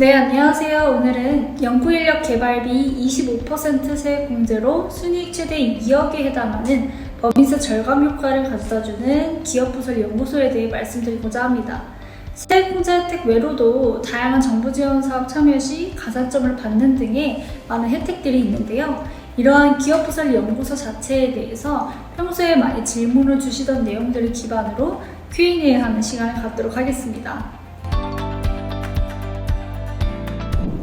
네, 안녕하세요. 오늘은 연구인력 개발비 25% 세액 공제로 순이익 최대 2억에 해당하는 법인세 절감 효과를 가져다주는 기업부설 연구소에 대해 말씀드리고자 합니다. 세액 공제 혜택 외로도 다양한 정부 지원 사업 참여 시 가산점을 받는 등의 많은 혜택들이 있는데요. 이러한 기업부설 연구소 자체에 대해서 평소에 많이 질문을 주시던 내용들을 기반으로 Q&A 하는 시간을 갖도록 하겠습니다.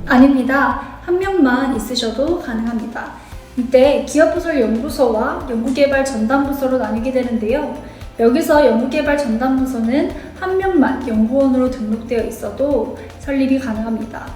아닙니다. 한 명만 있으셔도 가능합니다. 이때 기업부설 연구소와 연구개발 전담부서로 나뉘게 되는데요. 여기서 연구개발 전담부서는 한 명만 연구원으로 등록되어 있어도 설립이 가능합니다.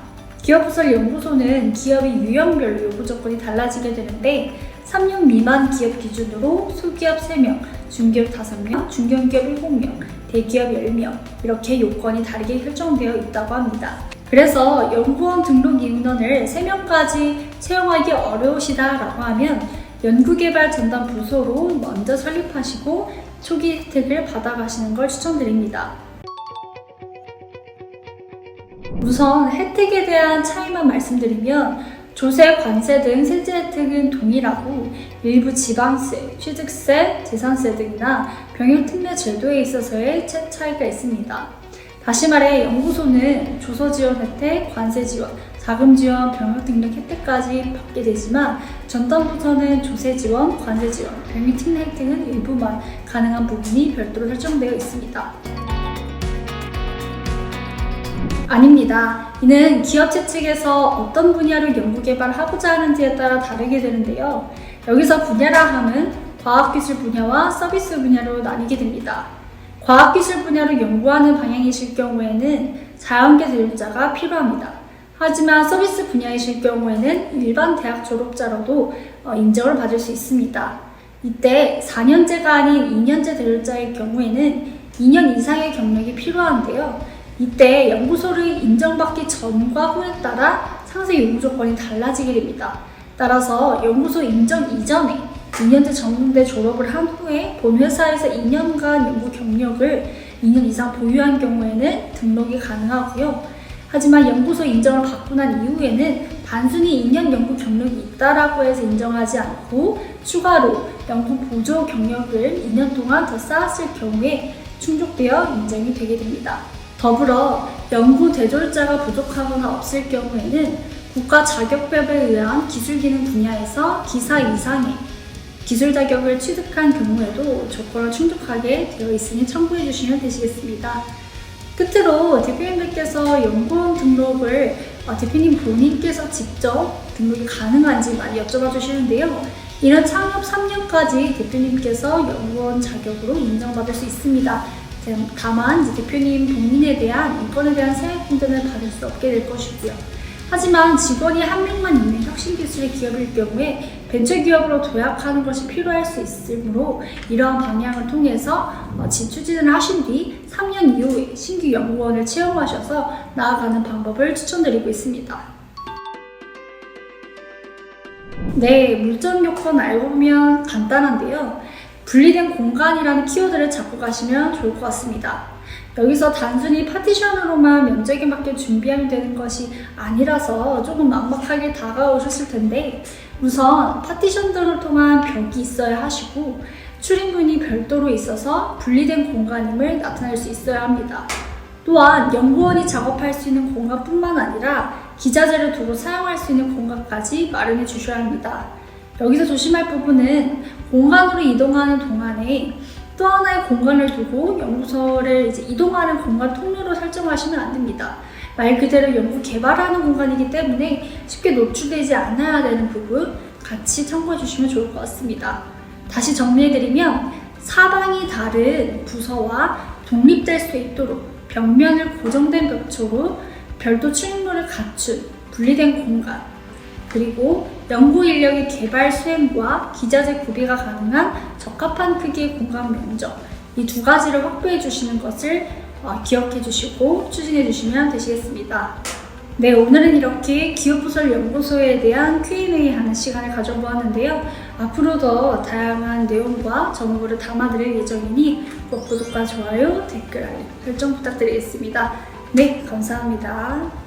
기업부설 연구소는 기업의 유형별로 요구 조건이 달라지게 되는데 3년 미만 기업 기준으로 소기업 3명, 중기업 5명, 중견기업 7명, 대기업 10명 이렇게 요건이 다르게 설정되어 있다고 합니다. 그래서 연구원 등록 인원을 3명까지 채용하기 어려우시다라고 하면 연구개발 전담 부서로 먼저 설립하시고 초기 혜택을 받아가시는 걸 추천드립니다. 우선 혜택에 대한 차이만 말씀드리면 조세, 관세 등 세제 혜택은 동일하고 일부 지방세, 취득세, 재산세 등이나 병역특례 제도에 있어서의 차이가 있습니다. 다시 말해 연구소는 조서 지원 혜택, 관세 지원, 자금 지원, 병역 등록 혜택까지 받게 되지만 전담부서는 조세 지원, 관세 지원, 병역 특례 혜택은 일부만 가능한 부분이 별도로 설정되어 있습니다. 아닙니다. 이는 기업체 측에서 어떤 분야로 연구개발하고자 하는지에 따라 다르게 되는데요. 여기서 분야라 함은 과학기술 분야와 서비스 분야로 나뉘게 됩니다. 과학기술 분야로 연구하는 방향이실 경우에는 자연계 대졸자가 필요합니다. 하지만 서비스 분야이실 경우에는 일반 대학 졸업자로도 인정을 받을 수 있습니다. 이때 4년제가 아닌 2년제 대졸자의 경우에는 2년 이상의 경력이 필요한데요. 이때 연구소를 인정받기 전과 후에 따라 상세 요구 조건이 달라지게 됩니다. 따라서 연구소 인정 이전에 2년제 전문대 졸업을 한 후에 본 회사에서 2년간 연구 경력을 2년 이상 보유한 경우에는 등록이 가능하고요. 하지만 연구소 인정을 받고 난 이후에는 단순히 2년 연구 경력이 있다라고 해서 인정하지 않고 추가로 연구 보조 경력을 2년 동안 더 쌓았을 경우에 충족되어 인정이 되게 됩니다. 더불어 연구 대졸자가 부족하거나 없을 경우에는 국가 자격법에 의한 기술기능 분야에서 기사 이상의 기술 자격을 취득한 경우에도 조건을 충족하게 되어 있으니 참고해 주시면 되시겠습니다. 끝으로 대표님들께서 연구원 등록을 대표님 본인께서 직접 등록이 가능한지 많이 여쭤봐 주시는데요. 이런 창업 3년까지 대표님께서 연구원 자격으로 인정받을 수 있습니다. 다만 대표님 본인에 대한 인권에 대한 세액 공제는 받을 수 없게 될 것이고요. 하지만 직원이 한 명만 있는 혁신기술의 기업일 경우에 벤처기업으로 도약하는 것이 필요할 수 있으므로 이러한 방향을 통해서 추진을 하신 뒤 3년 이후에 신규 연구원을 채용하셔서 나아가는 방법을 추천드리고 있습니다. 네, 물점 요건 알고 보면 간단한데요. 분리된 공간이라는 키워드를 잡고 가시면 좋을 것 같습니다. 여기서 단순히 파티션으로만 면적에 맞게 준비하면 되는 것이 아니라서 조금 막막하게 다가오셨을 텐데 우선 파티션들을 통한 벽이 있어야 하시고 출입문이 별도로 있어서 분리된 공간임을 나타낼 수 있어야 합니다. 또한 연구원이 작업할 수 있는 공간뿐만 아니라 기자재를 두고 사용할 수 있는 공간까지 마련해 주셔야 합니다. 여기서 조심할 부분은 공간으로 이동하는 동안에 또 하나의 공간을 두고 연구소를 이동하는 공간 통로로 설정하시면 안 됩니다. 말 그대로 연구 개발하는 공간이기 때문에 쉽게 노출되지 않아야 되는 부분 같이 참고해 주시면 좋을 것 같습니다. 다시 정리해드리면 사방이 다른 부서와 독립될 수 있도록 벽면을 고정된 벽초로 별도 출입문을 갖춘 분리된 공간 그리고 연구 인력의 개발 수행과 기자재 구비가 가능한 적합한 크기의 공간 면적 이 두 가지를 확보해 주시는 것을 기억해 주시고 추진해 주시면 되시겠습니다. 네, 오늘은 이렇게 기업부설 연구소에 대한 Q&A 하는 시간을 가져보았는데요. 앞으로 더 다양한 내용과 정보를 담아드릴 예정이니 꼭 구독과 좋아요, 댓글, 알림 설정 부탁드리겠습니다. 네, 감사합니다.